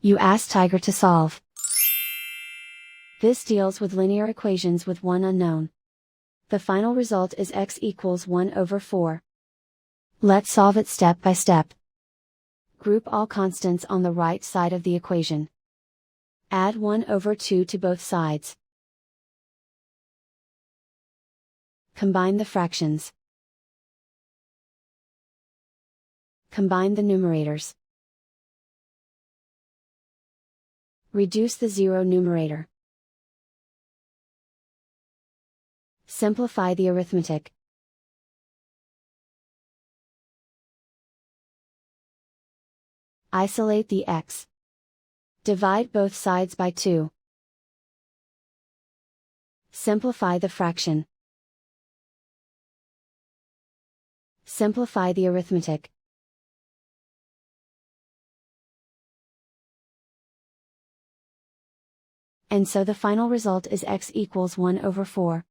You ask Tiger to solve. This deals with linear equations with one unknown. The final result is x equals 1 over 4. Let's solve it step by step. Group all constants on the right side of the equation. Add 1 over 2 to both sides. Combine the fractions. Combine the numerators. Reduce the zero numerator. Simplify the arithmetic. Isolate the x. Divide both sides by 2. Simplify the fraction. Simplify the arithmetic. And so the final result is x equals 1 over 4.